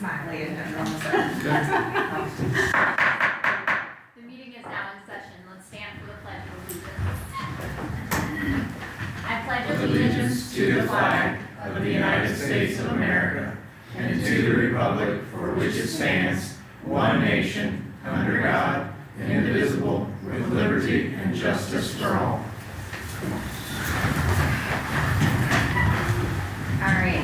smiley in general, so. The meeting is now in session. Let's stand for the pledge of allegiance. I pledge Allegiance to the flag of the United States of America and to the republic for which it stands, one nation, under God, indivisible, with liberty and justice for all. Alright,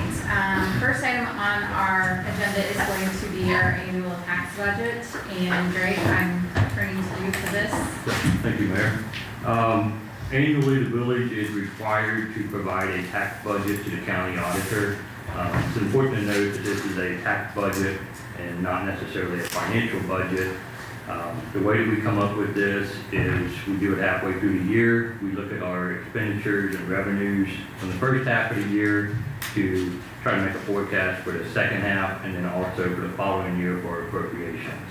first item on our agenda is going to be our annual tax budget. And Greg, I'm turning to you for this. Thank you, Mayor. Annually, the village is required to provide a tax budget to the county auditor. It's important to note that this is a tax budget and not necessarily a financial budget. The way that we come up with this is we do it halfway through the year. We look at our expenditures and revenues from the first half of the year to try to make a forecast for the second half and then also for the following year for appropriations.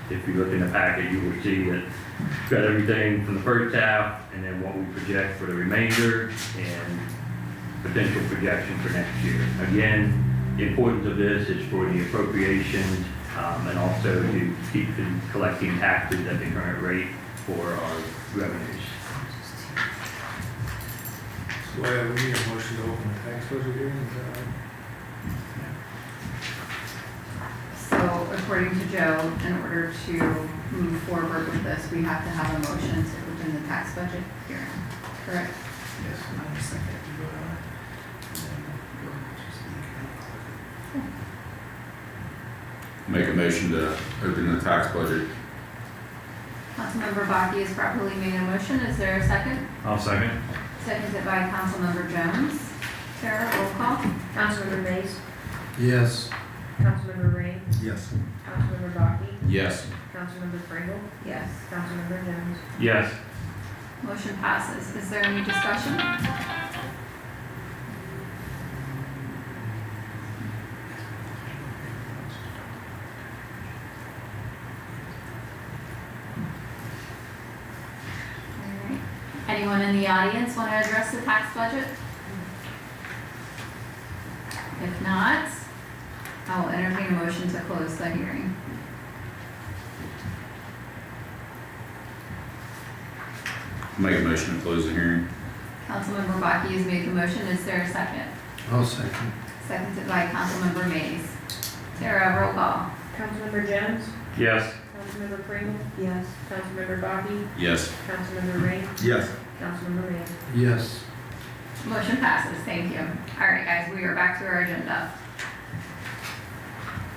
If you look in the packet, you will see that we've got everything from the first half and then what we project for the remainder and potential projections for next year. Again, the importance of this is for the appropriations and also to keep collecting taxes at the current rate for our revenues. So we need a motion to open the tax budget hearing, is that right? So according to Joe, in order to move forward with this, we have to have a motion to open the tax budget hearing, correct? Yes, and I just think I have to vote on it. Make a motion to open the tax budget. Councilmember Bakke has properly made a motion. Is there a second? I'll second. Seconded by Councilmember Jones. Sarah, roll call. Councilmember Mays, Yes. Councilmember Ring, Yes. Councilmember Bakke, Yes. Councilmember Pringle, Yes. Councilmember Jones. Yes. Motion passes. Is there any discussion? All right. Anyone in the audience want to address the tax budget? If not, I will entertain a motion to close the hearing. Make a motion to close the hearing. Councilmember Bakke has made the motion. Is there a second? I'll second. Seconded by Councilmember Mays. Sarah, roll call. Councilmember Jones, Yes. Councilmember Pringle, Yes. Councilmember Bakke, Yes. Councilmember Ring, Yes. Councilmember Mays. Yes. Motion passes, thank you. All right, guys, we are back to our agenda.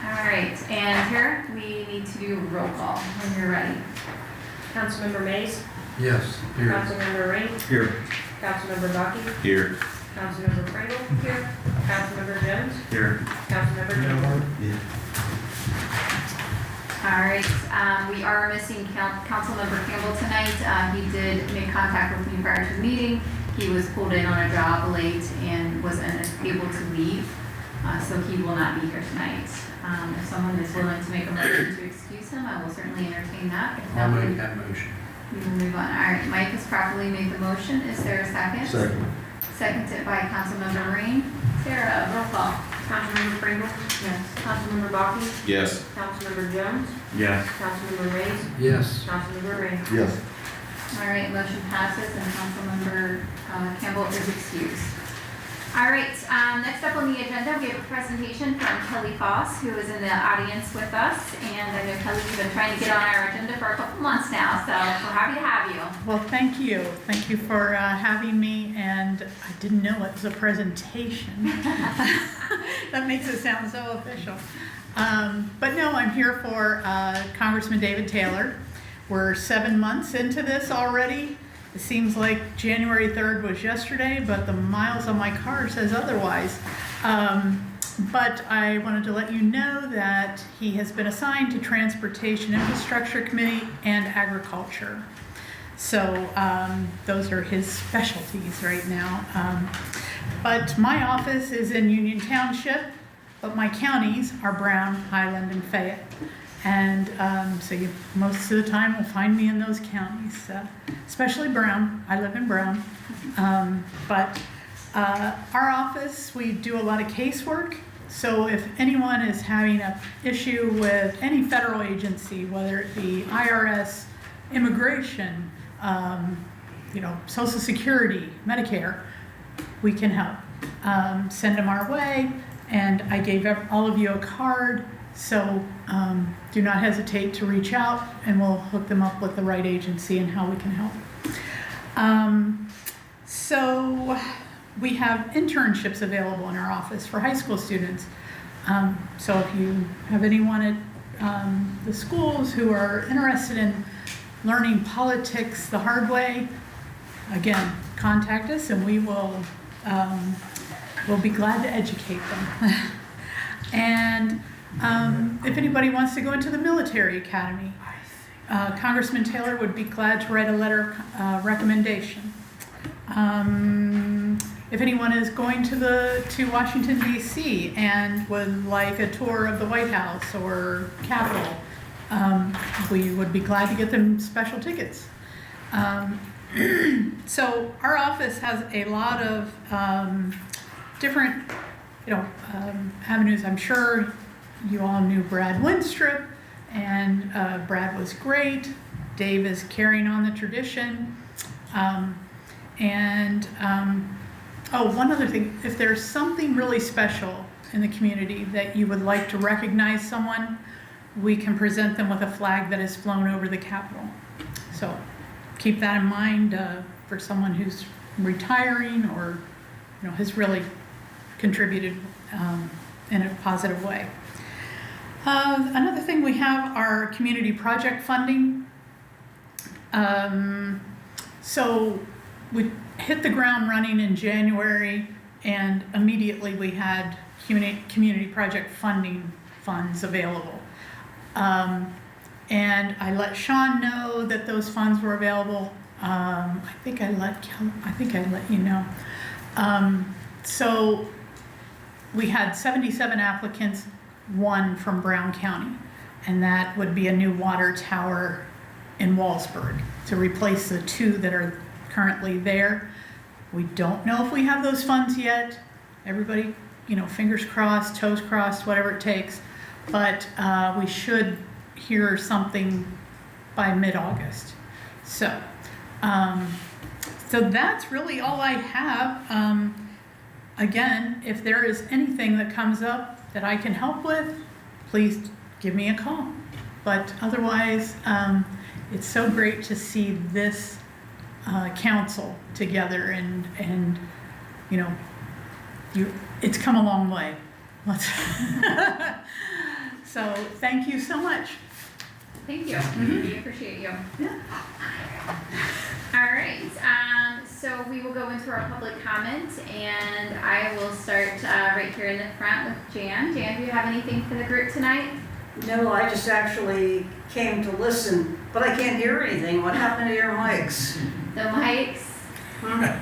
All right, and here, we need to do roll call when you're ready. Councilmember Mays, Yes. Councilmember Ring, Here. Councilmember Bakke, Here. Councilmember Pringle, Here. Councilmember Jones, Here. Councilmember Jones. All right, we are missing Councilmember Campbell tonight. He did make contact with me prior to the meeting. He was pulled in on a job late and was unable to leave, so he will not be here tonight. If someone is willing to make a motion to excuse him, I will certainly entertain that. If I'll not, make that motion. we will move on. All right, Mike has properly made the motion. Is there a second? Second. Seconded by Councilmember Ring. Sarah, roll call. Councilmember Pringle, Yes. Councilmember Bakke, Yes. Councilmember Jones, Yes. Councilmember Mays, Yes. Councilmember Ring. Yes. All right, motion passes and Councilmember Campbell is excused. All right, next up on the agenda, we have a presentation from Kelly Foss, who is in the audience with us. And I know Kelly, you've been trying to get on our agenda for a couple months now, so we're happy to have you. Well, thank you. Thank you for having me, and I didn't know it was a presentation. That makes it sound so official. But no, I'm here for Congressman David Taylor. We're 7 months into this already. It seems like January 3rd was yesterday, but the miles on my car says otherwise. But I wanted to let you know that he has been assigned to Transportation Infrastructure Committee and Agriculture. So those are his specialties right now. But my office is in Union Township, but my counties are Brown, Highland, and Fayette. And so you most of the time will find me in those counties, especially Brown. I live in Brown. But our office, we do a lot of casework. So if anyone is having an issue with any federal agency, whether it be IRS, immigration, Social Security, Medicare, we can help. Send them our way, and I gave all of you a card, so do not hesitate to reach out, and we'll hook them up with the right agency and how we can help. So we have internships available in our office for high school students. So if you have anyone at the schools who are interested in learning politics the hard way, again, contact us and we'll be glad to educate them. And if anybody wants to go into the military academy, Congressman Taylor would be glad to write a letter of recommendation. If anyone is going to Washington, D.C. and would like a tour of the White House or Capitol, we would be glad to get them special tickets. So our office has a lot of different, avenues. I'm sure you all knew Brad Winstrip, and Brad was great. Dave is carrying on the tradition. One other thing, if there's something really special in the community that you would like to recognize someone, we can present them with a flag that is flown over the Capitol. So keep that in mind for someone who's retiring or has really contributed in a positive way. Another thing we have are community project funding. So we hit the ground running in January, and immediately we had community project funding funds available. And I let Sean know that those funds were available. I think I let you know. So we had 77 applicants, one from Brown County, and that would be a new water tower in Wallsburg to replace the two that are currently there. We don't know if we have those funds yet. Everybody, fingers crossed, toes crossed, whatever it takes. But we should hear something by mid-August. So that's really all I have. Again, if there is anything that comes up that I can help with, please give me a call. But otherwise, it's so great to see this council together, and it's come a long way. So thank you so much. Thank you. We appreciate you. Yeah. All right. So we will go into our public comment, and I will start right here in the front with Jan. Jan, do you have anything for the group tonight? No, I just actually came to listen, but I can't hear anything. What happened to your mics? The mics.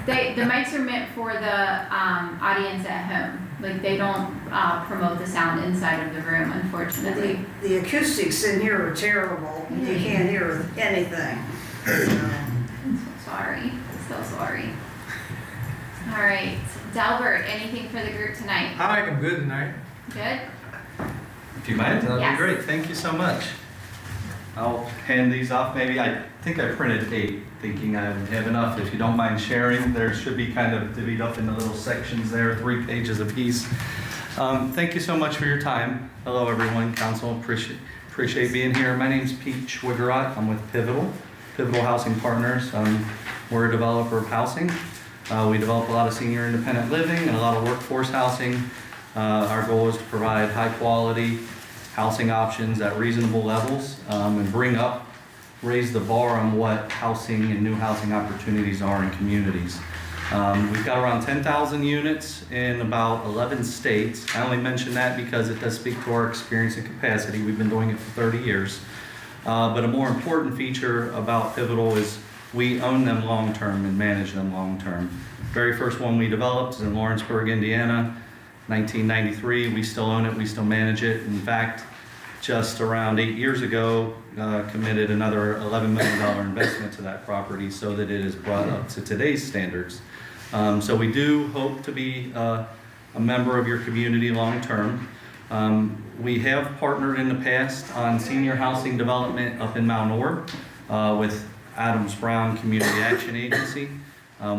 The mics are meant for the audience at home. Like, they don't promote the sound inside of the room, unfortunately. The acoustics in here are terrible. You can't hear anything. I'm so sorry. So sorry. All right. Delbert, anything for the group tonight? Hi, I'm good tonight. Good? If you might, that'd Yes. be great. Thank you so much. I'll hand these off. Maybe I think I printed 8, thinking I would have enough. If you don't mind sharing, there should be kind of divvied up into little sections there, 3 pages apiece. Thank you so much for your time. Hello, everyone. Council, appreciate being here. My name's Pete Schwigerot. I'm with Pivotal Housing Partners. We're a developer of housing. We develop a lot of senior independent living and a lot of workforce housing. Our goal is to provide high quality housing options at reasonable levels and raise the bar on what housing and new housing opportunities are in communities. We've got around 10,000 units in about 11 states. I only mention that because it does speak to our experience and capacity. We've been doing it for 30 years. But a more important feature about Pivotal is we own them long-term and manage them long-term. Very first one we developed is in Lawrenceburg, Indiana, 1993. We still own it, we still manage it. In fact, just around 8 years ago, committed another $11 million investment to that property so that it is brought up to today's standards. So we do hope to be a member of your community long-term. We have partnered in the past on senior housing development up in Mount Orr with Adams Brown Community Action Agency.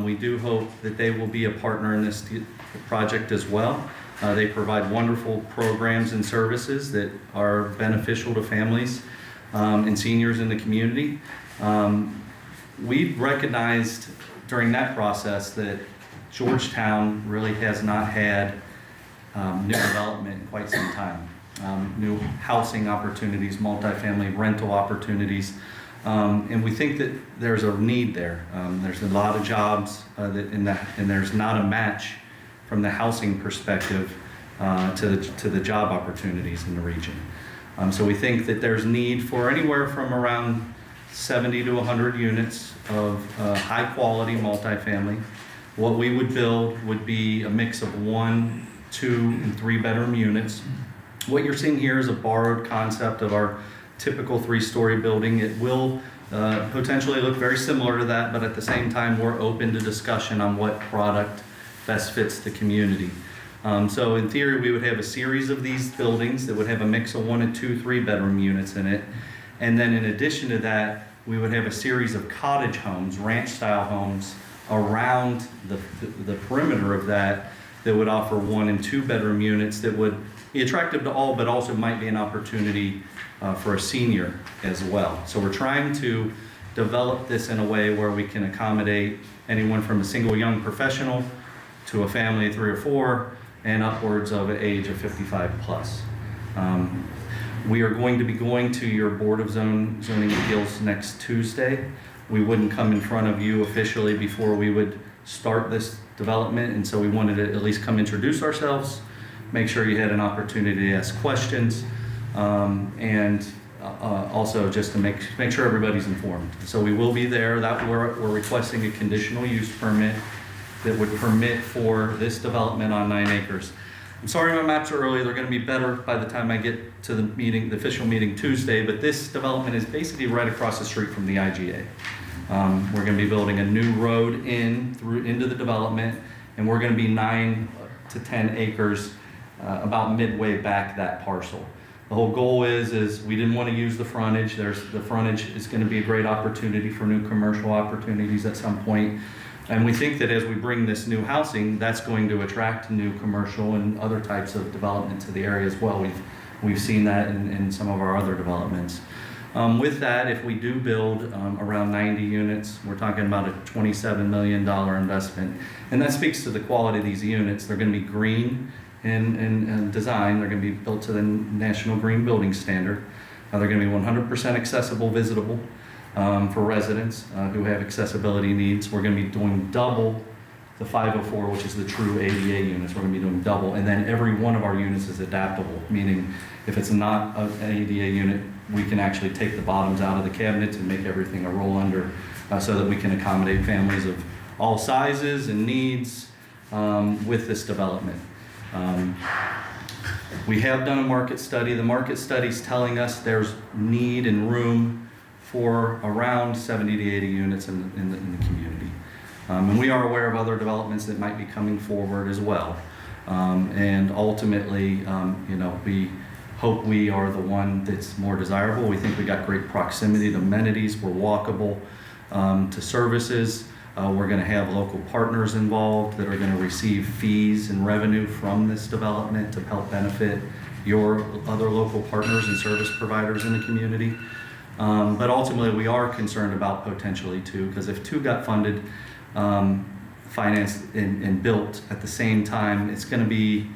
We do hope that they will be a partner in this project as well. They provide wonderful programs and services that are beneficial to families and seniors in the community. We recognized during that process that Georgetown really has not had new development in quite some time. New housing opportunities, multifamily rental opportunities, and we think that there's a need there. There's a lot of jobs and there's not a match from the housing perspective to the job opportunities in the region. So we think that there's need for anywhere from around 70 to 100 units of high-quality multifamily. What we would build would be a mix of 1, 2, and 3-bedroom units. What you're seeing here is a borrowed concept of our typical 3-story building. It will potentially look very similar to that, but at the same time, we're open to discussion on what product best fits the community. So in theory, we would have a series of these buildings that would have a mix of 1 and 2, 3-bedroom units in it. And then in addition to that, we would have a series of cottage homes, ranch-style homes, around the perimeter of that would offer 1 and 2-bedroom units that would be attractive to all, but also might be an opportunity for a senior as well. So we're trying to develop this in a way where we can accommodate anyone from a single young professional to a family of 3 or 4 and upwards of an age of 55 plus. We are going to be going to your Board of Zoning Appeals next Tuesday. We wouldn't come in front of you officially before we would start this development, and so we wanted to at least come introduce ourselves, make sure you had an opportunity to ask questions, and also just to make sure everybody's informed. So we will be there. That we're requesting a conditional use permit that would permit for this development on 9 acres. I'm sorry my maps are early. They're going to be better by the time I get to the meeting, the official meeting Tuesday, but this development is basically right across the street from the IGA. We're going to be building a new road into the development, and we're going to be 9 to 10 acres about midway back that parcel. The whole goal is we didn't want to use the frontage. The frontage is going to be a great opportunity for new commercial opportunities at some point. And we think that as we bring this new housing, that's going to attract new commercial and other types of development to the area as well. We've seen that in some of our other developments. With that, if we do build around 90 units, we're talking about a $27 million investment. And that speaks to the quality of these units. They're going to be green in design. They're going to be built to the National Green Building Standard. They're going to be 100% accessible, visitable. For residents who have accessibility needs. We're going to be doing double the 504, which is the true ADA units. We're going to be doing double, and then every one of our units is adaptable, meaning if it's not an ADA unit, we can actually take the bottoms out of the cabinets and make everything a roll under so that we can accommodate families of all sizes and needs with this development. We have done a market study. The market study is telling us there's need and room for around 70 to 80 units in the community. And we are aware of other developments that might be coming forward as well. And ultimately, we hope we are the one that's more desirable. We think we got great proximity to amenities. We're walkable to services. We're going to have local partners involved that are going to receive fees and revenue from this development to help benefit your other local partners and service providers in the community. But ultimately, we are concerned about potentially 2, because if 2 got funded, financed, and built at the same time, it's going to be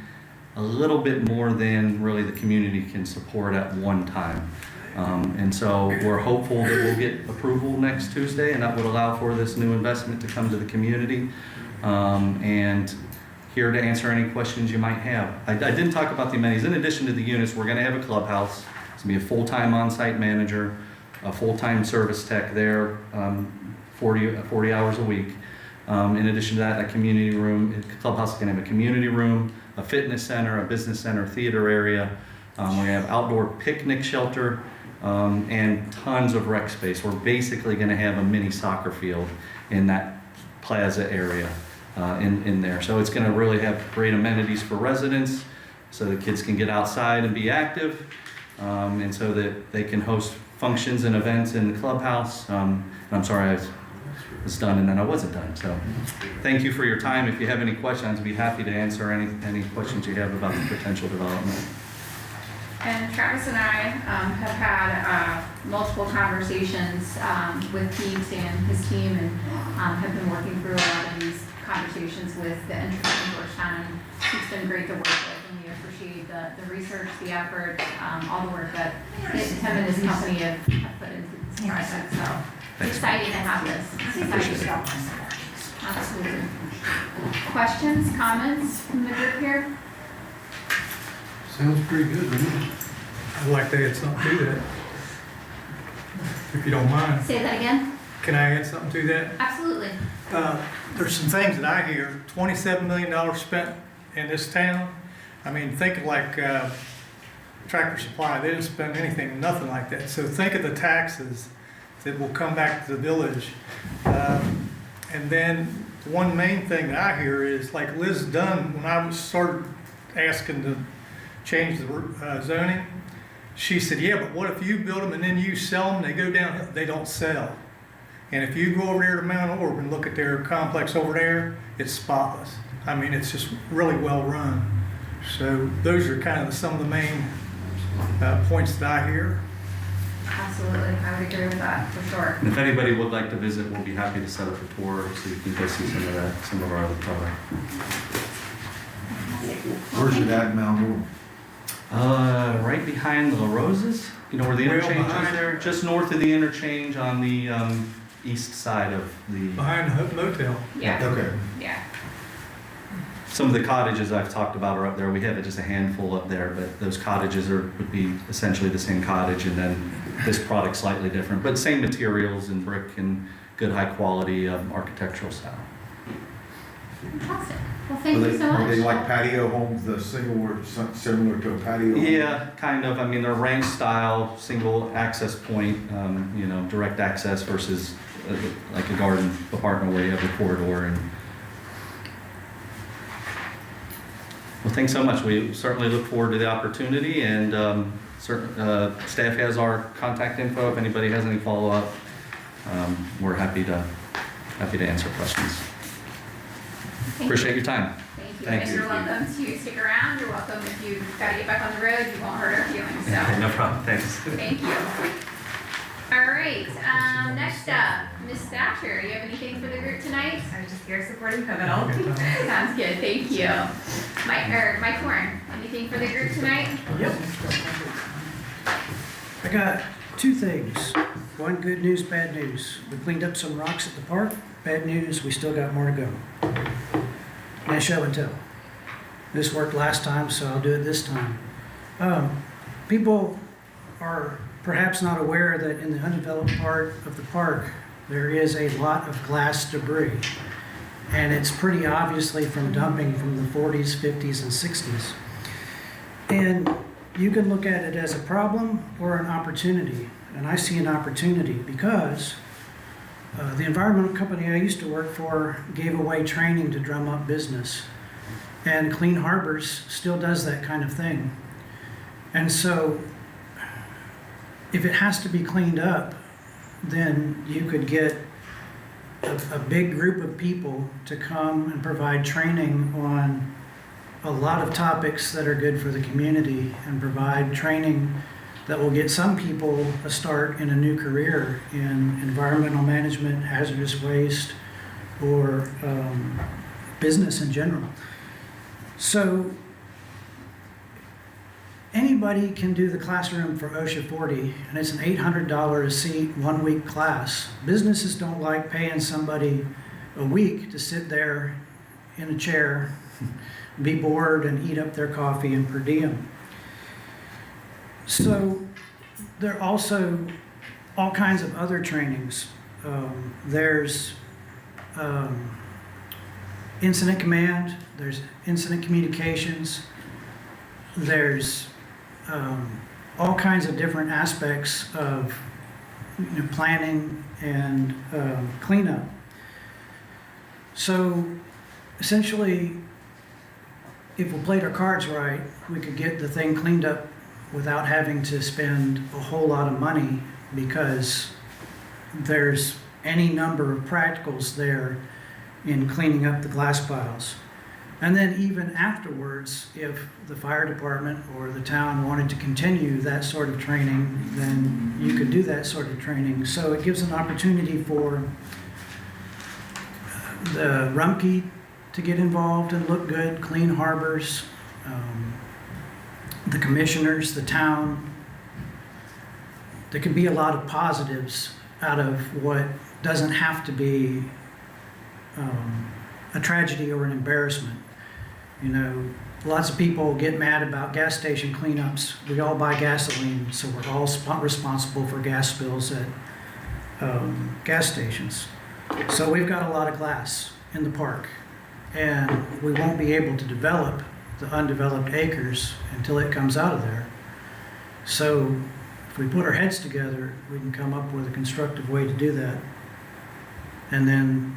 a little bit more than really the community can support at one time. And so we're hopeful that we'll get approval next Tuesday, and that would allow for this new investment to come to the community. And here to answer any questions you might have. I didn't talk about the amenities. In addition to the units, we're going to have a clubhouse. It's going to be a full-time on-site manager, a full-time service tech there, 40 hours a week. In addition to that, a community room. Clubhouse is going to have a community room, a fitness center, a business center, theater area. We're going to have outdoor picnic shelter, and tons of rec space. We're basically going to have a mini soccer field in that plaza area in there. So it's going to really have great amenities for residents, so that kids can get outside and be active, and so that they can host functions and events in the clubhouse. I'm sorry I was done and then I wasn't done. So thank you for your time. If you have any questions, I'd be happy to answer any questions you have about the potential development. And Travis and I have had multiple conversations with Pete and his team, and have been working through a lot of these conversations with the interest in Georgetown. And Pete's been great to work with, and we appreciate the research, the effort, all the work that him and his company have put into this project. So it's exciting to have this. It's exciting. Absolutely. Questions, comments from the group here? Sounds pretty good, doesn't it? I'd like to add something to that, if you don't mind. Say that again? Can I add something to that? Absolutely. There's some things that I hear, $27 million spent in this town. I mean, think of like Tractor Supply, they didn't spend anything, nothing like that. So think of the taxes that will come back to the village. And then one main thing that I hear is like Liz Dunn, when I started asking to change the zoning, she said, yeah, but what if you build them and then you sell them, they go down, they don't sell. And if you go over there to Mount Orb and look at their complex over there, it's spotless. I mean, it's just really well run. So those are kind of some of the main points that I hear. Absolutely. I would agree with that for sure. And if anybody would like to visit, we'll be happy to set up a tour so you can go see some of our other product. Where's it at, Mount Orb? Right behind the Roses, you know where the Well interchange is behind. there? Just north of the interchange on the east side of the, Behind the Hope Motel. Yeah. Okay. Yeah. some of the cottages I've talked about are up there. We have just a handful up there, but those cottages would be essentially the same cottage, and then this product slightly different, but same materials and brick and good high quality architectural style. Fantastic. Well, thank you so much. Are they like patio homes, the single or similar to a patio home? Yeah, kind of. I mean, they're ranch style, single access point, direct access versus like a garden apartment where you have the corridor. And well, thanks so much. We certainly look forward to the opportunity, and staff has our contact info. If anybody has any follow up, we're happy to answer questions. Appreciate your time. Thank you. Thank And you. you're welcome to stick around. You're welcome if you've got to get back on the road. You won't hurt our feelings. So No problem. Thanks. thank you. All right. Next up, Ms. Thatcher. You have anything for the group tonight? I was just here supporting Pivotal. Sounds good. Thank you. Mike Warren. Anything for the group tonight? Yep. I got two things. One, good news, bad news. We cleaned up some rocks at the park. Bad news, we still got more to go. And show and tell. This worked last time, so I'll do it this time. People are perhaps not aware that in the undeveloped part of the park, there is a lot of glass debris. And it's pretty obviously from dumping from the 40s, 50s, and 60s. And you can look at it as a problem or an opportunity. And I see an opportunity because the environmental company I used to work for gave away training to drum up business. And Clean Harbors still does that kind of thing. And so if it has to be cleaned up, then you could get a big group of people to come and provide training on a lot of topics that are good for the community, and provide training that will get some people a start in a new career in environmental management, hazardous waste, or business in general. So anybody can do the classroom for OSHA 40, and it's an $800 a seat, 1 week class. Businesses don't like paying somebody a week to sit there in a chair, be bored, and eat up their coffee and per diem. So there are also all kinds of other trainings. There's incident command, there's incident communications, there's all kinds of different aspects of planning and cleanup. So essentially, if we played our cards right, we could get the thing cleaned up without having to spend a whole lot of money, because there's any number of practicals there in cleaning up the glass piles. And then even afterwards, if the fire department or the town wanted to continue that sort of training, then you could do that sort of training. So it gives an opportunity for the Rumpke to get involved and look good, clean harbors, the commissioners, the town. There can be a lot of positives out of what doesn't have to be a tragedy or an embarrassment. You know, lots of people get mad about gas station cleanups. We all buy gasoline, so we're all responsible for gas spills at gas stations. So we've got a lot of glass in the park, and we won't be able to develop the undeveloped acres until it comes out of there. So if we put our heads together, we can come up with a constructive way to do that. And then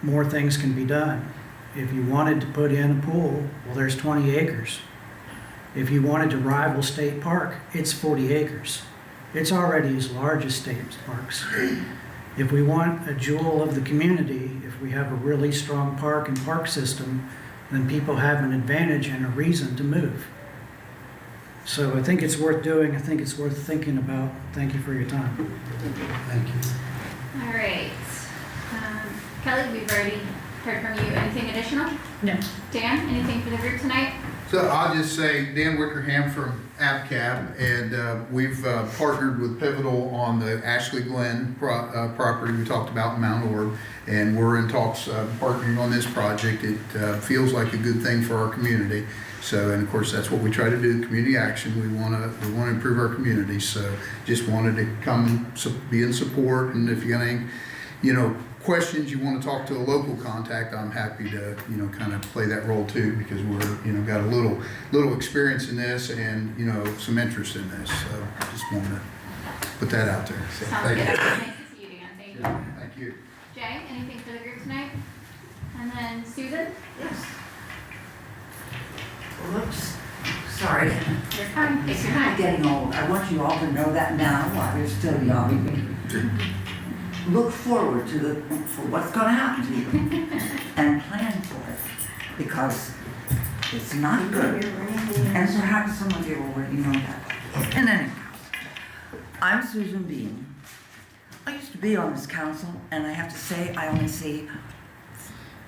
more things can be done. If you wanted to put in a pool, well, there's 20 acres. If you wanted to rival state park, it's 40 acres. It's already as large as state parks. If we want a jewel of the community, if we have a really strong park and park system, then people have an advantage and a reason to move. So I think it's worth doing. I think it's worth thinking about. Thank you for your time. Thank you. All right. Kelly, we've already heard from you. Anything additional? No. Dan, anything for the group tonight? So I'll just say, Dan Wickerham from ABCAB, and we've partnered with Pivotal on the Ashley Glen property we talked about in Mount Orb, and we're in talks partnering on this project. It feels like a good thing for our community. So, and of course, that's what we try to do, community action. We want to improve our community. So just wanted to come be in support, and if you got any, questions you want to talk to a local contact, I'm happy to, kind of play that role too, because we're, got a little experience in this and, some interest in this. So just wanted to put that out there. So Sounds thank good. you. Nice to see you, Dan. Thank you. Thank you. Jay, anything for the group tonight? And then Susan? Yes. Whoops, sorry. You're fine. Take your I'm time. getting old. I want you all to know that now while you're still young. Look forward for what's going to happen to you and plan for it, because it's not good. And perhaps some of you already know that. In any case, I'm Susan Bean. I used to be on this council, and I have to say I only see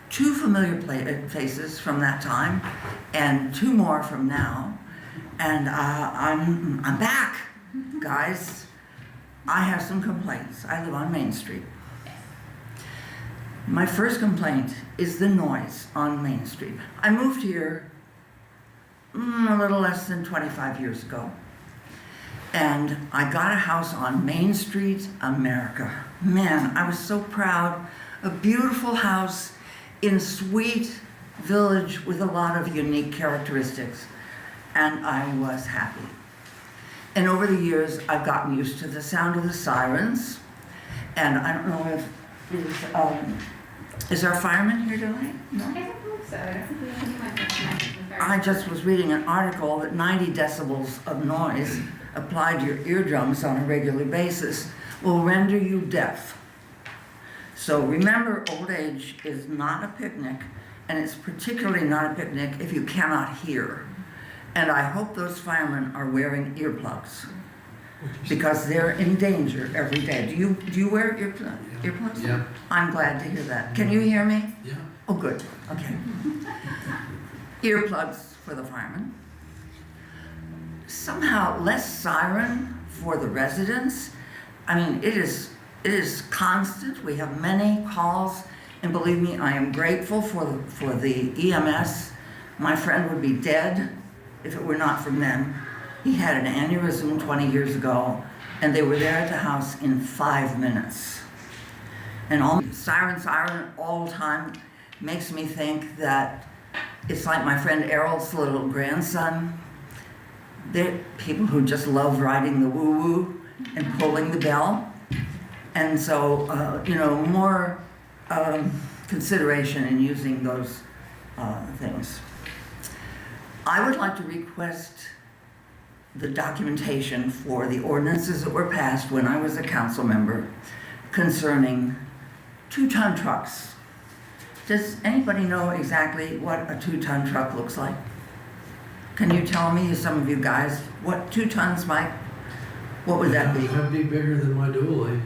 two familiar faces from that time, and two more from now. And I'm back, guys. I have some complaints. I live on Main Street. My first complaint is the noise on Main Street. I moved here a little less than 25 years ago. And I got a house on Main Street, America. Man, I was so proud. A beautiful house in a sweet village with a lot of unique characteristics. And I was happy. And over the years, I've gotten used to the sound of the sirens. And I don't know if, is our fireman here tonight? No? I don't think so. I don't think we have anyone for tonight. I just was reading an article that 90 decibels of noise applied to your eardrums on a regular basis will render you deaf. So remember, old age is not a picnic, and it's particularly not a picnic if you cannot hear. And I hope those firemen are wearing earplugs, because they're in danger every day. Do you wear earplugs? Yeah. I'm glad to hear that. Can you hear me? Yeah. Oh, good. Okay. Earplugs for the firemen. Somehow less siren for the residents. I mean, it is constant. We have many calls, and believe me, I am grateful for the EMS. My friend would be dead if it were not from them. He had an aneurysm 20 years ago, and they were there at the house in 5 minutes. And all siren all the time makes me think that it's like my friend Errol's little grandson. They're people who just love riding the woo-woo and pulling the bell. And so, more consideration in using those things. I would like to request the documentation for the ordinances that were passed when I was a council member concerning 2-ton trucks. Does anybody know exactly what a 2-ton truck looks like? Can you tell me, some of you guys, what 2 tons, Mike? What would that be? That'd be bigger than my dually.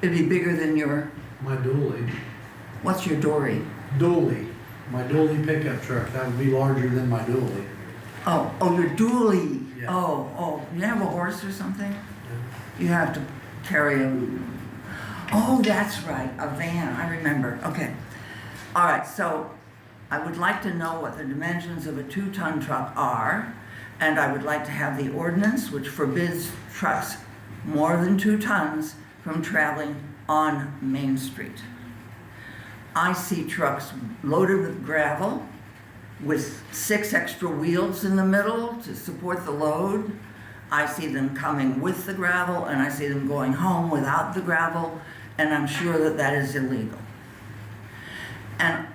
It'd be bigger than your, My dually. what's your dory? Dually. My dually pickup truck, that would be larger than my dually. Oh, your dually. Yeah. Oh, you have a horse or something? You have to carry a, oh, that's right, a van, I remember, okay. All right, so I would like to know what the dimensions of a 2-ton truck are, and I would like to have the ordinance which forbids trucks more than 2 tons from traveling on Main Street. I see trucks loaded with gravel, with 6 extra wheels in the middle to support the load. I see them coming with the gravel, and I see them going home without the gravel, and I'm sure that that is illegal. And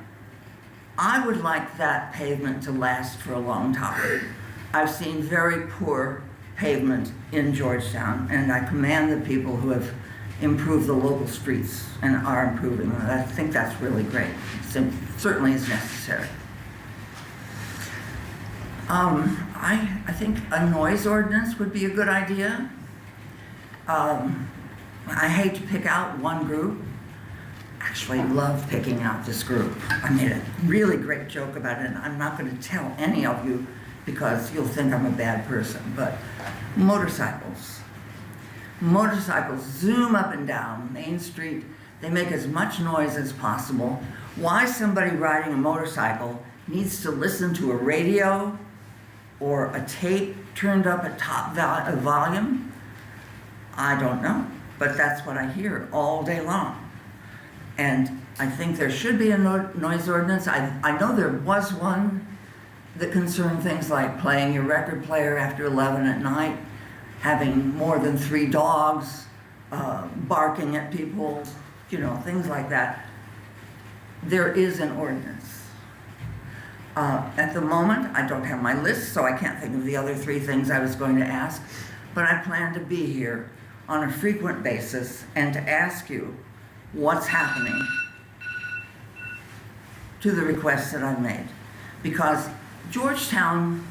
I would like that pavement to last for a long time. I've seen very poor pavement in Georgetown, and I commend the people who have improved the local streets and are improving them. I think that's really great. It certainly is necessary. I think a noise ordinance would be a good idea. I hate to pick out one group. Actually love picking out this group. I made a really great joke about it, and I'm not going to tell any of you because you'll think I'm a bad person, but motorcycles. Motorcycles zoom up and down Main Street. They make as much noise as possible. Why somebody riding a motorcycle needs to listen to a radio or a tape turned up at top volume, I don't know, but that's what I hear all day long. And I think there should be a noise ordinance. I know there was one that concerned things like playing your record player after 11 at night, having more than 3 dogs, barking at people, things like that. There is an ordinance. At the moment, I don't have my list, so I can't think of the other 3 things I was going to ask, but I plan to be here on a frequent basis and to ask you what's happening to the requests that I've made. Because Georgetown,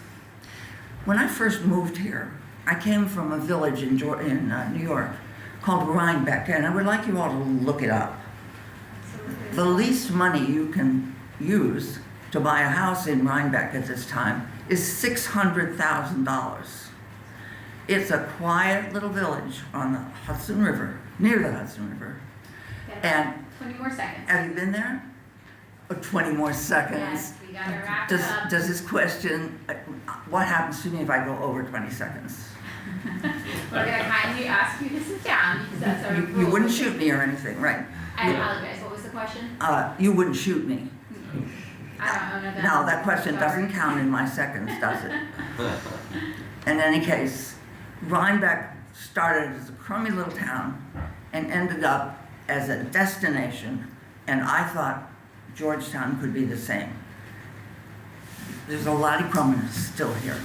when I first moved here, I came from a village in New York called Rhinebeck, and I would like you all to look it up. The least money you can use to buy a house in Rhinebeck at this time is $600,000. It's a quiet little village on the Hudson River, near the Hudson River. And 20 more seconds. have you been there? 20 more seconds. Yes, we gotta wrap it up. Does this question, what happens to me if I go over 20 seconds? We're gonna kindly ask you to sit down because that's our You rule. wouldn't shoot me or anything, right? I apologize. What was the question? You wouldn't shoot me. I don't know that. No, that question Sorry. doesn't count in my seconds, does it? In any case, Rhinebeck started as a crummy little town and ended up as a destination, and I thought Georgetown could be the same. There's a lot of prominence still here,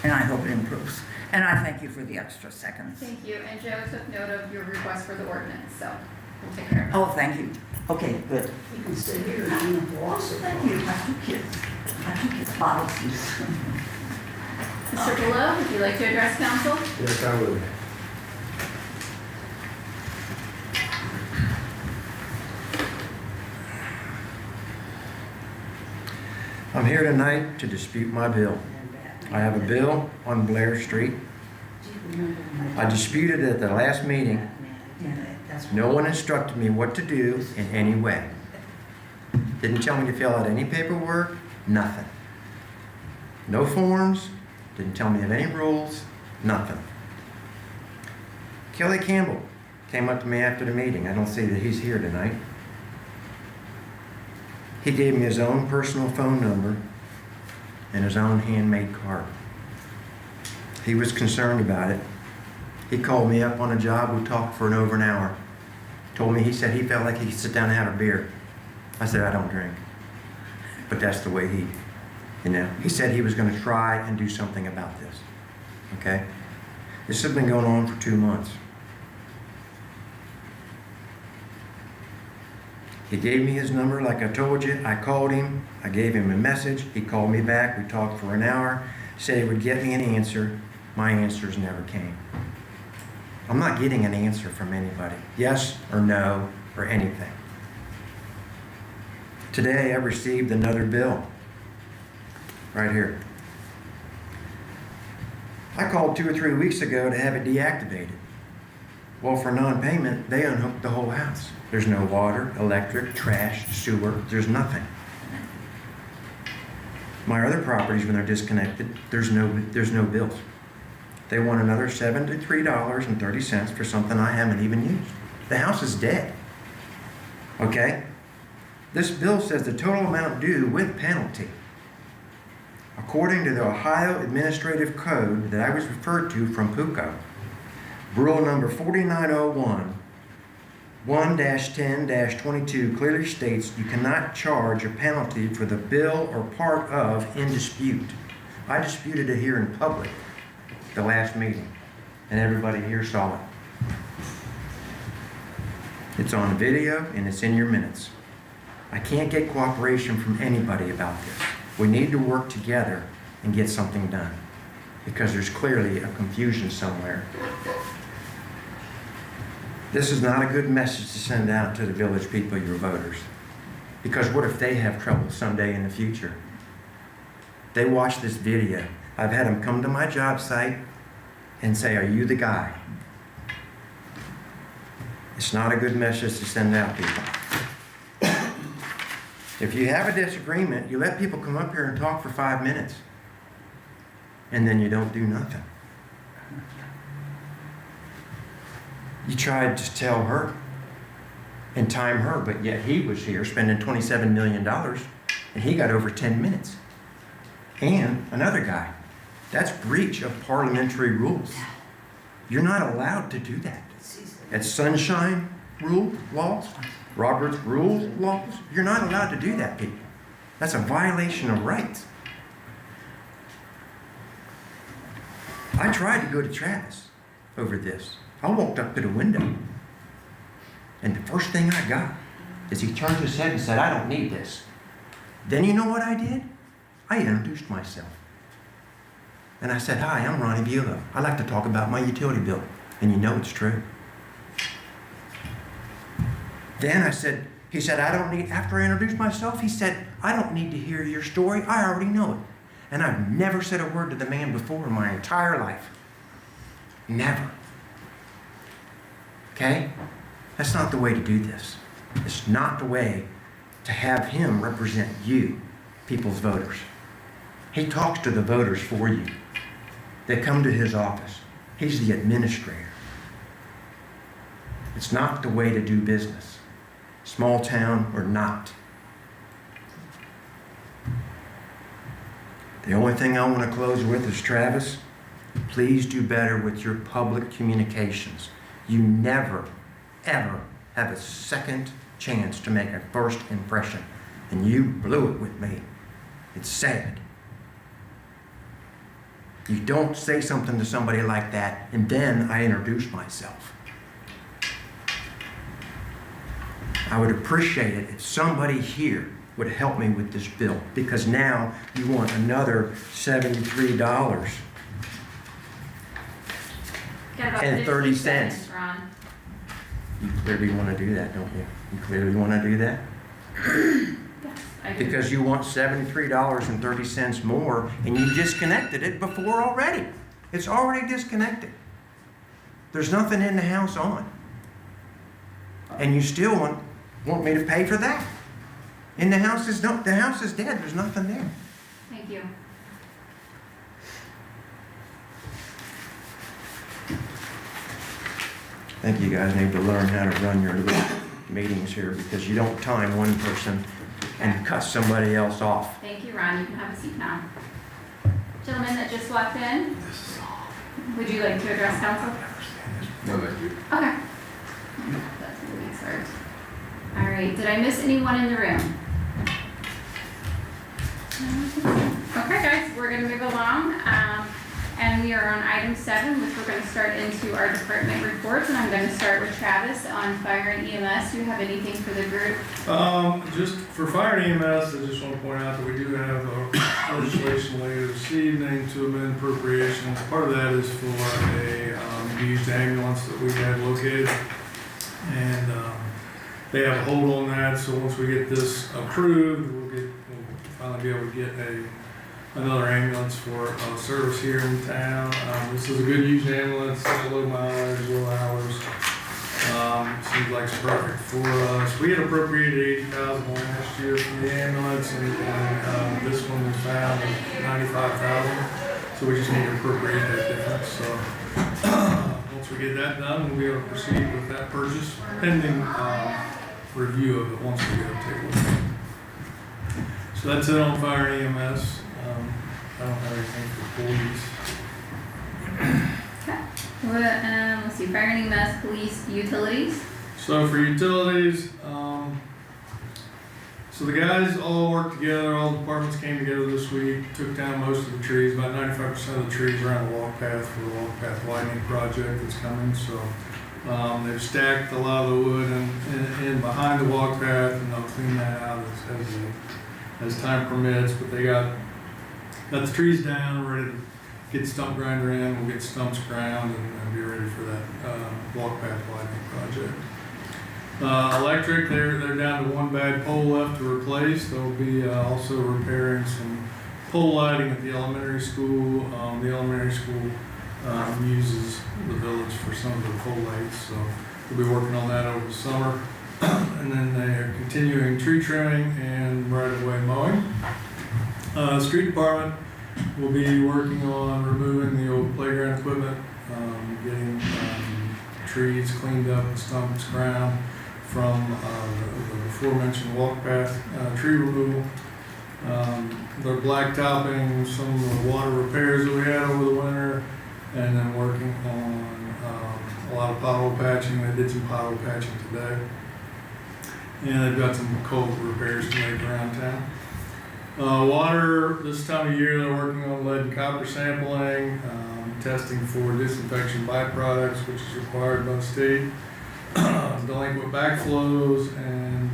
and I hope it improves. And I thank you for the extra seconds. Thank you. And Joe took note of your request for the ordinance, so we'll take care of it. Oh, thank you. Okay, good. You can sit here and be a philosopher. Thank you. My 2 kids. My 2 kids bottle keys. Mr. Below, would you like to address council? Yes, I would. I'm here tonight to dispute my bill. I have a bill on Blair Street. I disputed it at the last meeting. No one instructed me what to do in any way. Didn't tell me to fill out any paperwork, nothing. No forms, didn't tell me of any rules, nothing. Kelly Campbell came up to me after the meeting. I don't see that he's here tonight. He gave me his own personal phone number and his own handmade card. He was concerned about it. He called me up on a job. We talked for over an hour. He said he felt like he could sit down and have a beer. I said, I don't drink. But that's the way he You know, he said he was gonna try and do something about this, okay? This has been going on for 2 months. He gave me his number, like I told you. I called him. I gave him a message. He called me back. We talked for an hour. Said he would get me an answer. My answers never came. I'm not getting an answer from anybody. Yes or no or anything. Today I received another bill. Right here. I called 2 or 3 weeks ago to have it deactivated. Well, for non-payment, they unhooked the whole house. There's no water, electric, trash, sewer, there's nothing. My other properties, when they're disconnected, there's no bills. They want another $73.30 for something I haven't even used. The house is dead. Okay? This bill says the total amount due with penalty. According to the Ohio Administrative Code that I was referred to from PUCO, Rule number 4901, 1-10-22 clearly states you cannot charge a penalty for the bill or part of in dispute. I disputed it here in public the last meeting, and everybody here saw it. It's on video and it's in your minutes. I can't get cooperation from anybody about this. We need to work together and get something done, because there's clearly a confusion somewhere. This is not a good message to send out to the village people, your voters. Because what if they have trouble someday in the future? They watch this video. I've had them come to my job site and say, "Are you the guy?" It's not a good message to send out, people. If you have a disagreement, you let people come up here and talk for 5 minutes. And then you don't do nothing. You tried to tell her and time her, but yet he was here spending $27 million and he got over 10 minutes. And another guy. That's breach of parliamentary rules. You're not allowed to do that. That's sunshine rule laws, Robert's rules laws. You're not allowed to do that, people. That's a violation of rights. I tried to go to Travis over this. I walked up to the window, and the first thing I got is he turned his head and said, "I don't need this." Then you know what I did? I introduced myself. And I said, "Hi, I'm Ronnie Buelow. I'd like to talk about my utility bill." And you know it's true. Then he said, after I introduced myself, he said, "I don't need to hear your story. I already know it." And I've never said a word to the man before in my entire life. Never. Okay? That's not the way to do this. It's not the way to have him represent you, people's voters. He talks to the voters for you. They come to his office. He's the administrator. It's not the way to do business, small town or not. The only thing I want to close with is, Travis, please do better with your public communications. You never, ever have a second chance to make a first impression, and you blew it with me. It's sad. You don't say something to somebody like that, and then I introduce myself. I would appreciate it if somebody here would help me with this bill, because now you want another $73. Got about And 30 15 cents. seconds, Ron. You clearly want to do that, don't you? You clearly want to do that? Yes, I do. Because you want $73.30 more, and you disconnected it before already. It's already disconnected. There's nothing in the house on. And you still want me to pay for that. And the house is dead. There's nothing there. Thank you. I think you guys need to learn how to run your little meetings here, because you don't time one person and cut somebody else off. Thank you, Ron. You can have a seat now. Gentleman that just walked in, would you like to address council? No, thank you. Okay. That's a good start. All right, did I miss anyone in the room? Okay. Okay, guys, we're gonna move along, and we are on item 7, which we're gonna start into our department reports, and I'm gonna start with Travis on fire and EMS. Do you have anything for the group? Just for fire and EMS, I just want to point out that we do have legislation later this evening to amend appropriations. Part of that is for a used ambulance that we have located. And they have a hold on that, so once we get this approved, we'll finally be able to get another ambulance for service here in town. This is a good used ambulance, low mileage, low hours. Seems like it's perfect for us. We had appropriated $80,000 last year for the ambulance, and this one was found at $95,000. So we just need to appropriate that difference. So once we get that done, we'll be able to proceed with that purchase, pending review of it once we get a table. So that's it on fire and EMS. I don't have anything for police. Okay. Let's see, fire and EMS, police, utilities. So for utilities, so the guys all worked together, all the departments came together this week, took down most of the trees, about 95% of the trees around the walk path for the walk path widening project that's coming. So they've stacked a lot of the wood in behind the walk path, and they'll clean that out as time permits. But they got the trees down, ready to get the stump grinder in. We'll get stumps ground and be ready for that walk path widening project. Electric, they're down to one bad pole left to replace. They'll be also repairing some pole lighting at the elementary school. The elementary school uses the village for some of the pole lights, so we'll be working on that over the summer. And then they are continuing tree trimming and right-of-way mowing. Street department will be working on removing the old playground equipment, getting trees cleaned up and stumps ground from the aforementioned walk path tree removal. They're blacktopping some of the water repairs that we had over the winter, and then working on a lot of pothole patching. They did some pothole patching today. And they've got some cold repairs to make around town. Water, this time of year, they're working on lead and copper sampling, testing for disinfection byproducts, which is required by the state, delinquent backflows, and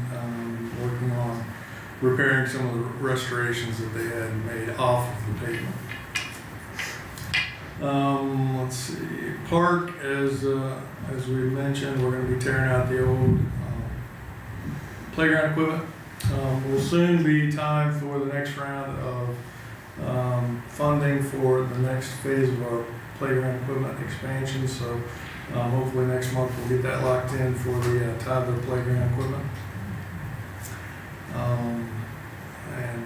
working on repairing some of the restorations that they had made off of the pavement. Let's see, park, as we mentioned, we're going to be tearing out the old playground equipment. Will soon be time for the next round of funding for the next phase of our playground equipment expansion. So hopefully next month we'll get that locked in for the toddler playground equipment. And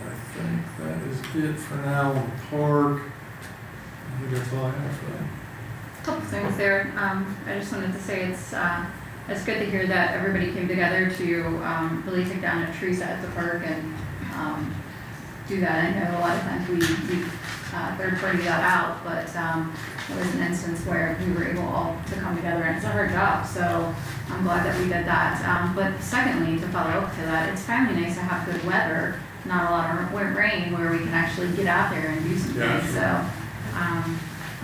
I think that is it for now on the park. I think that's all I have for that. Couple things there. I just wanted to say it's good to hear that everybody came together to really take down a tree set at the park and do that. I know a lot of times we third party that out, but it was an instance where we were able all to come together, and it's a hard job, so I'm glad that we did that. But secondly, to follow up to that, it's finally nice to have good weather, not a lot of rain, where we can actually get out there and do some things. So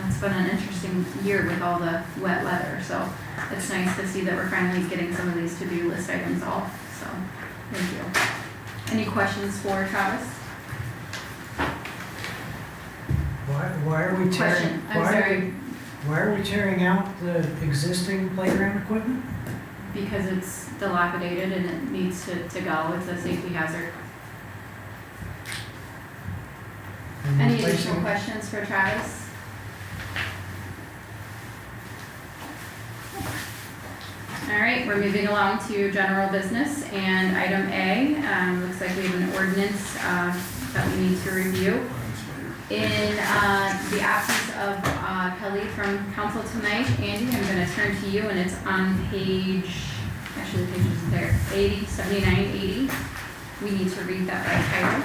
it's been an interesting year with all the wet weather, so it's nice to see that we're finally getting some of these to-do list items off. So thank you. Any questions for Travis? Why are we tearing? Question. I'm sorry. Why are we tearing out the existing playground equipment? Because it's dilapidated and it needs to go. It's a safety hazard. And Any replacing- additional questions for Travis? All right, we're moving along to general business, and item A, looks like we have an ordinance that we need to review. In the absence of Kelly from council tonight, Andy, I'm going to turn to you, and it's on page, actually the page isn't there, 80, 79, 80. We need to read that by title.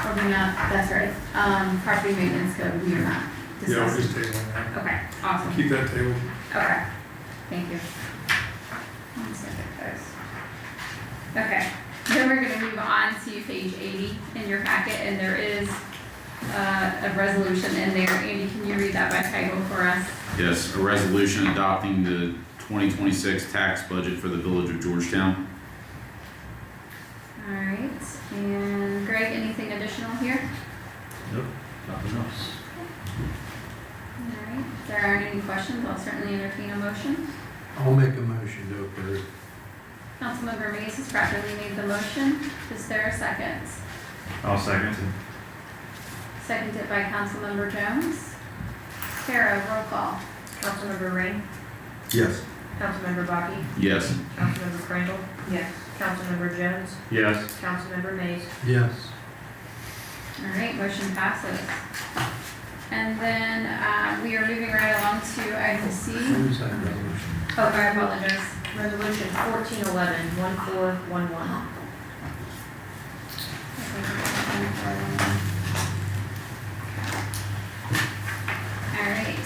Or we're not, that's right. Property maintenance code, we are not Yeah, we're discussing. just tabling that. Okay, awesome. Keep that table. Okay, thank you. 1 second. Okay, then we're gonna move on to page 80 in your packet, and there is a resolution in there. Andy, can you read that by title for us? Yes, a resolution adopting the 2026 tax budget for the Village of Georgetown. All right, and Greg, anything additional here? Nope, nothing else. All right, if there aren't any questions, I'll certainly entertain a motion. I'll make a motion to approve. Councilmember Mays has properly made the motion. Is there a second? I'll second. Seconded by Councilmember Jones. Sarah, roll call. Councilmember Ring, Yes. Councilmember Bakke, Yes. Councilmember Crandall, Yes. Councilmember Jones, Yes. Councilmember Mays. Yes. All right, motion passes. And then we are moving right along to item C. Who's that resolution? Oh, I apologize. Resolution 1411, 1411. All right,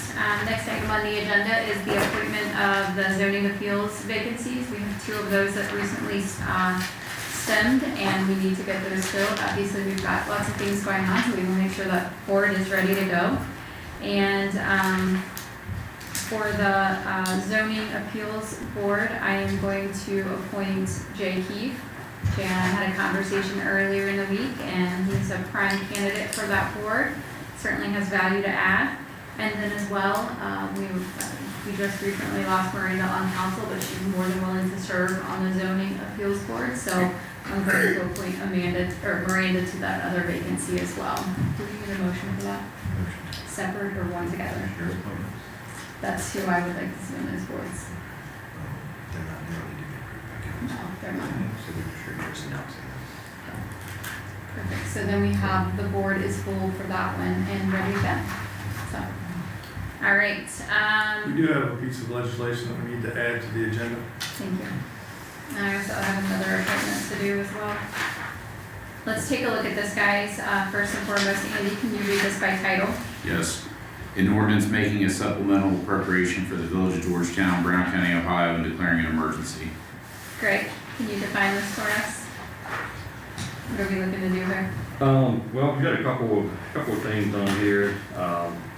next item on the agenda is the appointment of the zoning appeals vacancies. We have 2 of those that recently stemmed, and we need to get those filled. Obviously, we've got lots of things going on, so we will make sure that board is ready to go. And for the zoning appeals board, I am going to appoint Jay Keefe. Jay and I had a conversation earlier in the week, and he's a prime candidate for that board. Certainly has value to add. And then as well, we just recently lost Miranda on council, but she's more than willing to serve on the zoning appeals board. So I'm going to appoint Miranda to that other vacancy as well. Do we need a motion for that? Separate or one together? That's who I would like to see on those boards. No, they're not. Perfect, so then we have, the board is full for that one and ready to go. So, all right, We do have a piece of legislation that we need to add to the agenda. thank you. I also have another appointment to do as well. Let's take a look at this, guys. First and foremost, Andy, can you read this by title? Yes. An ordinance making a supplemental appropriation for the Village of Georgetown, Brown County, Ohio, and declaring an emergency. Greg, can you define this for us? What are we looking to do here? Well, we've got a couple of things on here,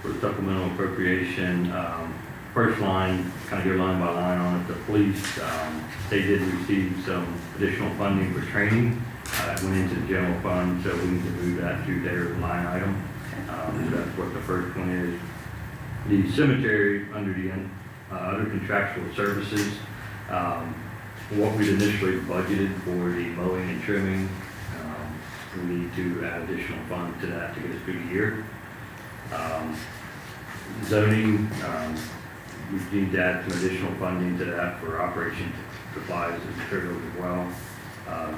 for supplemental appropriation. First line, kind of go line by line on it, the police, they did receive some additional funding for training. It went into the general fund, so we need to move that to their line item. So that's what the first one is. The cemetery, under the other contractual services, what we'd initially budgeted for the mowing and trimming, we need to add additional funds to that to get us through the year. Zoning, we need to add some additional funding to that for operation supplies and materials as well.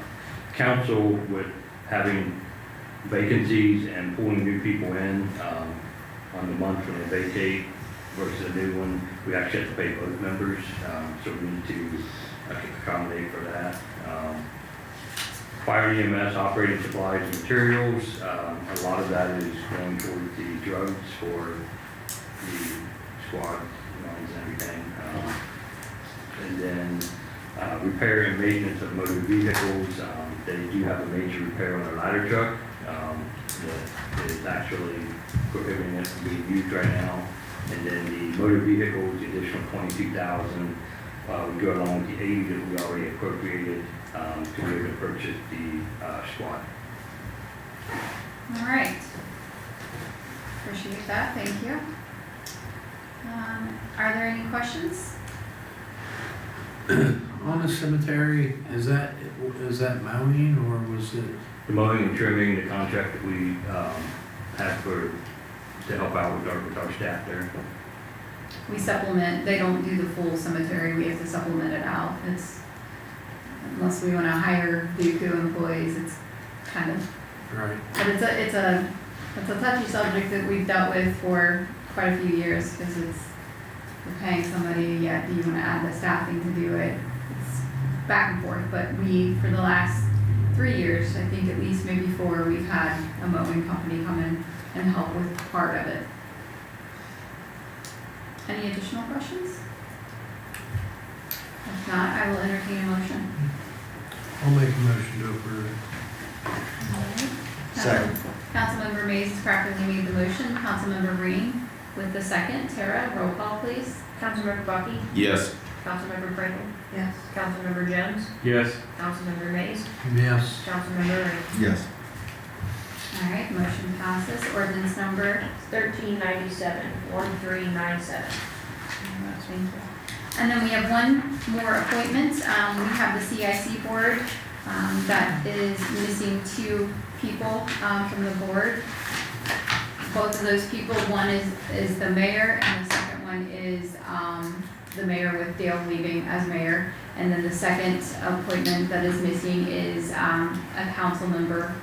Council, with having vacancies and pulling new people in on the month when they vacate versus a new one, we actually have to pay both members, so we need to accommodate for that. Fire EMS operating supplies and materials, a lot of that is going towards the drugs for the squad runs and everything. And then repair and maintenance of motor vehicles, they do have a major repair on their ladder truck that is actually prohibiting it from being used right now. And then the motor vehicles, the additional 22,000, we go along with the 80 that we already appropriated to be able to purchase the squad. All right. Appreciate that, thank you. Are there any questions? On the cemetery, is that mowing or was it? The mowing and trimming, the contract that we have to help out with our staff there. We supplement, they don't do the full cemetery, we have to supplement it out. It's, unless we want to hire Buku employees, it's kind of, Right. but it's a touchy subject that we've dealt with for quite a few years, because we're paying somebody, yet do you want to add the staffing to do it? It's back and forth, but we, for the last 3 years, I think at least maybe 4, we've had a mowing company come in and help with part of it. Any additional questions? If not, I will entertain a motion. I'll make a motion to approve it. Second. Councilmember Mays has properly made the motion. Councilmember Green with the second. Tara, roll call please. Councilmember Bucky? Yes. Councilmember Pringle? Yes. Councilmember Jones? Yes. Councilmember Mays? Yes. Councilmember Ring? Yes. All right, motion passes. Ordinance number 1397, 1397. And then we have one more appointment. We have the CIC board that is missing two people from the board. Both of those people, one is the mayor, and the second one is the mayor with Dale leaving as mayor. And then the second appointment that is missing is a council member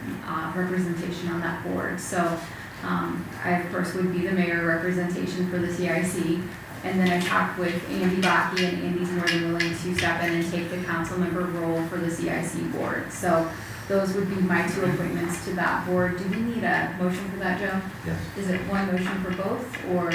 representation on that board. So I, of course, would be the mayor representation for the CIC. And then I talked with Andy Bakke, and Andy's more than willing to step in and take the council member role for the CIC board. So those would be my two appointments to that board. Do we need a motion for that, Joe? Yes. Is it one motion for both or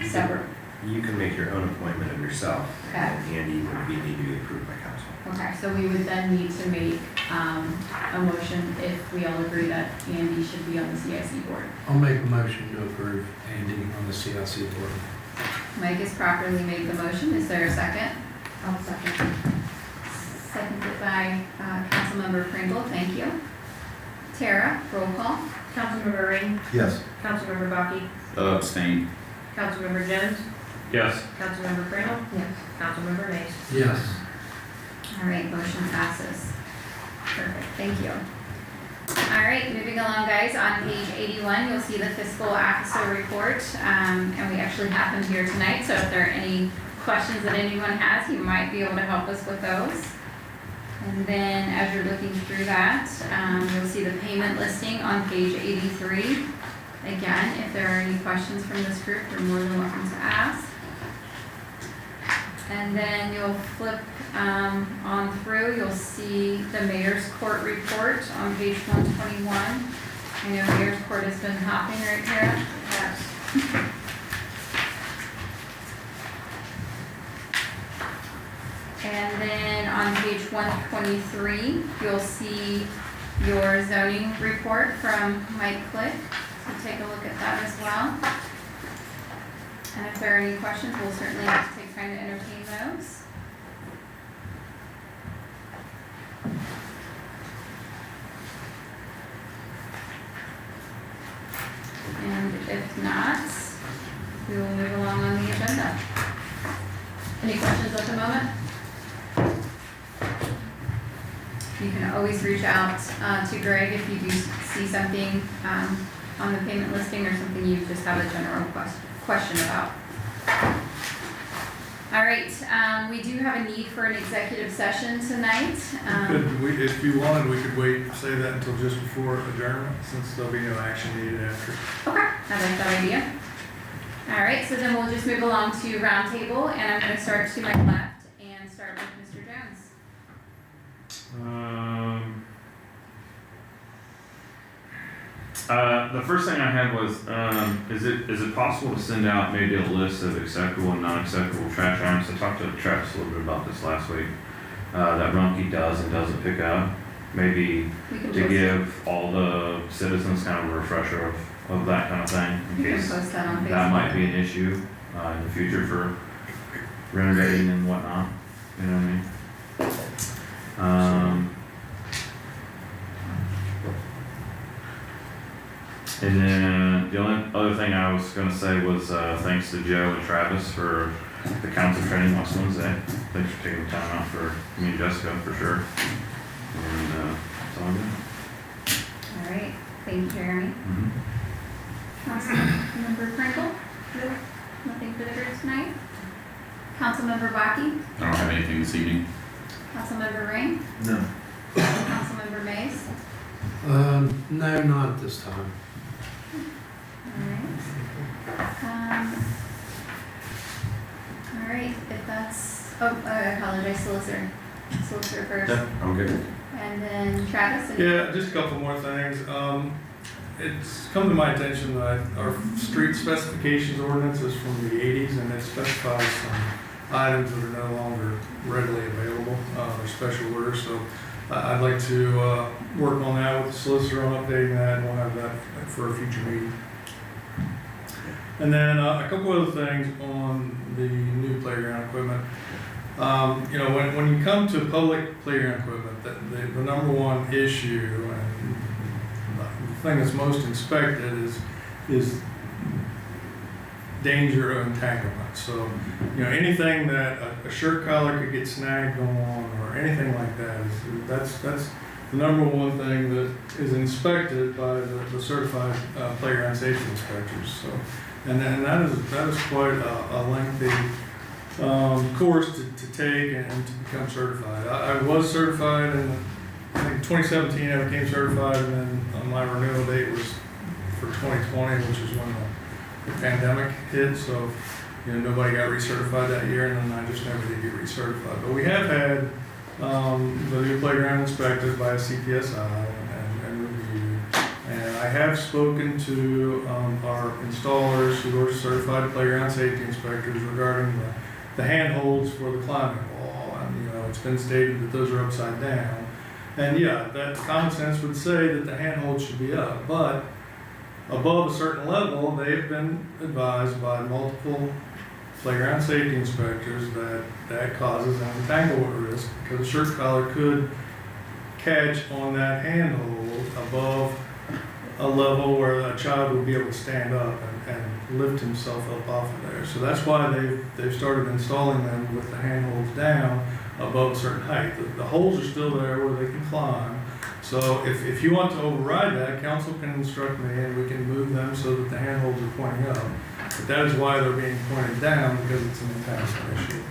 separate? You can make your own appointment of yourself. Okay. And Andy would need to be approved by council. Okay, so we would then need to make a motion if we all agree that Andy should be on the CIC board. I'll make a motion to approve Andy on the CIC board. Mike has properly made the motion. Is there a second? I'll second. Seconded by Councilmember Pringle. Thank you. Tara, roll call. Councilmember Ring? Yes. Councilmember Bucky? Abstain. Councilmember Jones? Yes. Councilmember Pringle? Yes. Councilmember Mays? Yes. All right, motion passes. Perfect, thank you. All right, moving along, guys, on page 81, you'll see the fiscal officer report, and we actually have them here tonight, so if there are any questions that anyone has, you might be able to help us with those. And then, as you're looking through that, you'll see the payment listing on page 83. Again, if there are any questions from this group, you're more than welcome to ask. And then you'll flip on through, you'll see the mayor's court report on page 121. I know mayor's court has been hopping, right, Tara? Yes. And then on page 123, you'll see your zoning report from Mike Click. So take a look at that as well. And if there are any questions, we'll certainly have to take time to entertain those. And if not, we will move along on the agenda. Any questions at the moment? You can always reach out to Greg if you do see something on the payment listing or something you just have a general question about. All right, we do have a need for an executive session tonight. If you wanted, we could wait, say that until just before adjournment, since there'll be no action needed after. Okay, I like that idea. All right, so then we'll just move along to roundtable, and I'm going to start to my left and start with Mr. Jones. The first thing I had was, is it possible to send out maybe a list of acceptable and non-acceptable trash items? I talked to Travis a little bit about this last week, that Rumpke does and doesn't pick up. Maybe We can to post give all the citizens kind of a refresher of that kind of thing, We in can case post that on Facebook. that might be an issue, in the future for renovating and whatnot, you know what I mean? And then the only other thing I was gonna say was, thanks to Joe and Travis for the council training last Wednesday. Thanks for taking the time out for me and Jessica, for sure. And, that's all I'm doing. All right, thank you, Jeremy. Mhm. Councilmember Pringle? No, nothing for the group tonight? Councilmember Bakke? I don't have anything this evening. Councilmember Ring? No. Councilmember Mays? No, not at this time. All right, if that's, I apologize, solicitor first. I'm good. And then Travis? Yeah, just a couple more things. It's come to my attention that our street specifications ordinance is from the 80s, and it specifies some items that are no longer readily available. They're special orders, so I'd like to work on that with the solicitor on updating that, and we'll have that for a future meeting. And then a couple other things on the new playground equipment. You know, when you come to public playground equipment, the number one issue and the thing that's most inspected is danger of entanglement. So, you know, anything that a shirt collar could get snagged on or anything like that, that's the number one thing that is inspected by the certified playground safety inspectors. So, and that is quite a lengthy course to take and to become certified. I was certified in, I think, 2017. I became certified, and then my renewal date was for 2020, which is when the pandemic hit. So, you know, nobody got recertified that year, and then I just never did get recertified. But we have had the new playground inspected by a CPSI and reviewed. And I have spoken to our installers who are certified playground safety inspectors regarding the handholds for the climbing wall. And, you know, it's been stated that those are upside down. And yeah, that common sense would say that the handholds should be up, but above a certain level, they've been advised by multiple playground safety inspectors that causes an entanglement risk, because a shirt collar could catch on that handhold above a level where a child would be able to stand up and lift himself up off of there. So that's why they've started installing them with the handholds down above a certain height. The holes are still there where they can climb. So if you want to override that, council can instruct me and we can move them so that the handholds are pointing up. But that is why they're being pointed down, because it's an entanglement issue.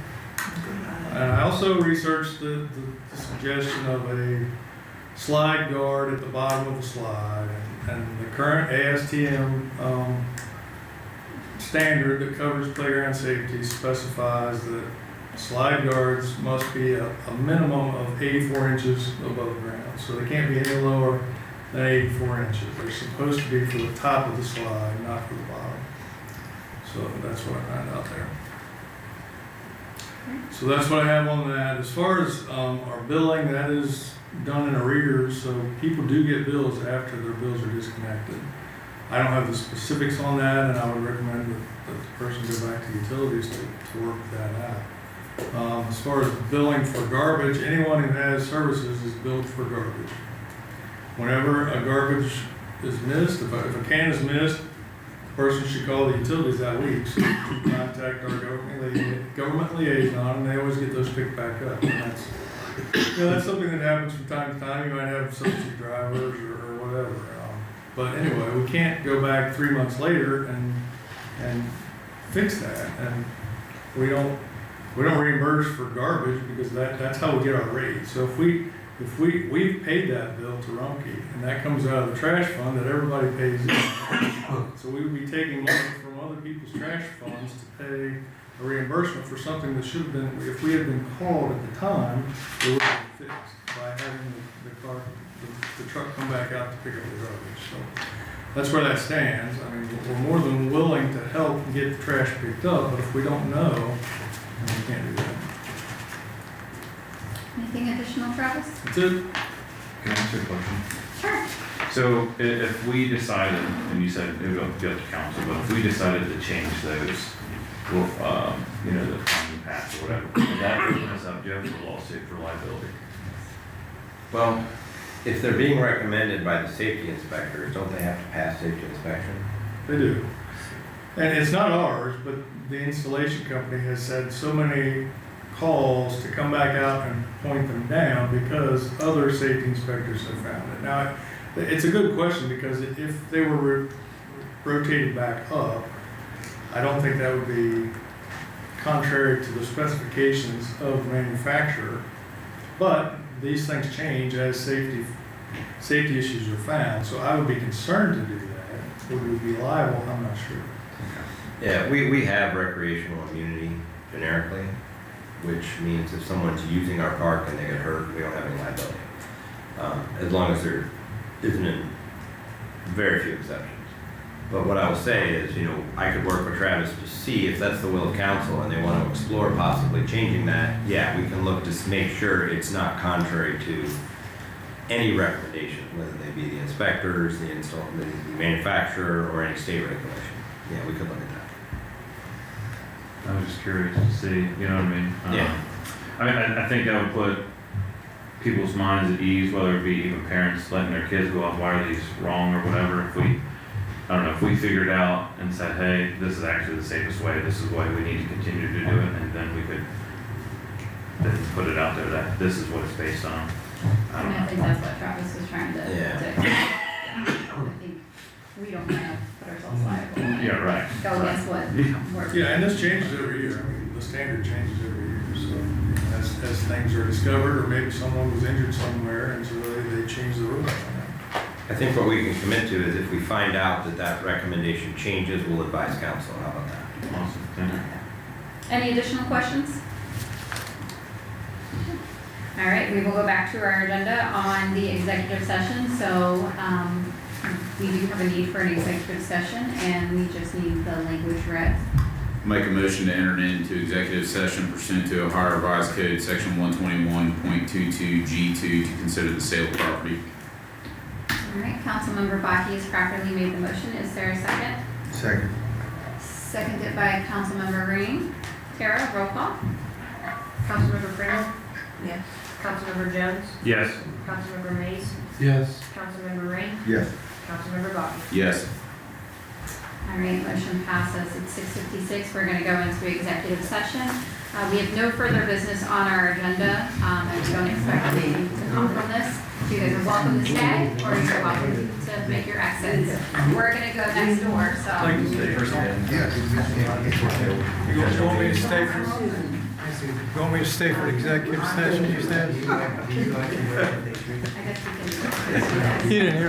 And I also researched the suggestion of a slide guard at the bottom of a slide, and the current ASTM standard that covers playground safety specifies that slide guards must be a minimum of 84 inches above ground. So they can't be any lower than 84 inches. They're supposed to be for the top of the slide, not for the bottom. So that's what I found out there. So that's what I have on that. As far as our billing, that is done in arrears, so people do get bills after their bills are disconnected. I don't have the specifics on that, and I would recommend that the person go back to utilities to work that out. As far as billing for garbage, anyone who has services is billed for garbage. Whenever a garbage is missed, if a can is missed, the person should call the utilities that week, so contact our government liaison, and they always get those picked back up. And that's something that happens from time to time. You might have substitute drivers or whatever. But anyway, we can't go back 3 months later and fix that. And we don't reimburse for garbage, because that's how we get our rate. So if we've paid that bill to Rumpke, and that comes out of the trash fund that everybody pays in. So we would be taking money from other people's trash funds to pay a reimbursement for something that should have been, if we had been called at the time, it would have been fixed by having the truck come back out to pick up the garbage. So that's where that stands. I mean, we're more than willing to help get the trash picked up, but if we don't know, then we can't do that. Anything additional, Travis? That's it. Can I ask you a question? Sure. So if we decided, and you said it would go to council, but if we decided to change those, well, you know, the funding path or whatever, would that open us up, Jeff, for lawsuit for liability? Well, if they're being recommended by the safety inspectors, don't they have to pass safety inspection? They do. And it's not ours, but the installation company has said so many calls to come back out and point them down because other safety inspectors have found it. Now, it's a good question, because if they were rotated back up, I don't think that would be contrary to the specifications of the manufacturer. But these things change as safety issues are found, so I would be concerned to do that. Would we be liable? I'm not sure. Yeah, we have recreational immunity generically, which means if someone's using our park and they get hurt, we don't have any liability. As long as there isn't very few exceptions. But what I will say is, you know, I could work with Travis to see if that's the will of council and they want to explore possibly changing that. Yeah, we can look to make sure it's not contrary to any recommendation, whether they be the inspectors, the manufacturer, or any state regulation. Yeah, we could look at that. I was just curious to see, you know what I mean? Yeah. I think that would put people's minds at ease, whether it be even parents letting their kids go off, why are these wrong or whatever. If we, I don't know, if we figured out and said, hey, this is actually the safest way, this is why we need to continue to do it, and then we could then put it out there that this is what it's based on. I don't And I know. think that's what Travis was trying to, Yeah. I think we don't want to put ourselves liable. Yeah, right. Go against what Yeah. we're. Yeah, and this changes every year. I mean, the standard changes every year, so as things are discovered, or maybe someone was injured somewhere, and so they change the rules on that. I think what we can commit to is if we find out that that recommendation changes, we'll advise council. How about that? Awesome. Thank you. Any additional questions? All right, we will go back to our agenda on the executive session. So we do have a need for an executive session, and we just need the language read. Make a motion to enter into executive session pursuant to Ohio Revised Code, section 121.22 G2, to consider the sale of property. All right, Councilmember Baki has properly made the motion. Is there a second? Second. Seconded by Councilmember Green. Tara, roll call. Councilmember Freeman. Yes. Councilmember Jones. Yes. Councilmember Mays. Yes. Councilmember Ring. Yes. Councilmember Bobby. Yes. All right, motion passes. It's 6:56. We're going to go into executive session. We have no further business on our agenda, and we don't expect anything to come from this. So you guys are welcome to stay, or you're welcome to make your exits. We're going to go next door, so. You want me to stay for, you want me to stay for executive session, you said? I guess we can. You didn't hear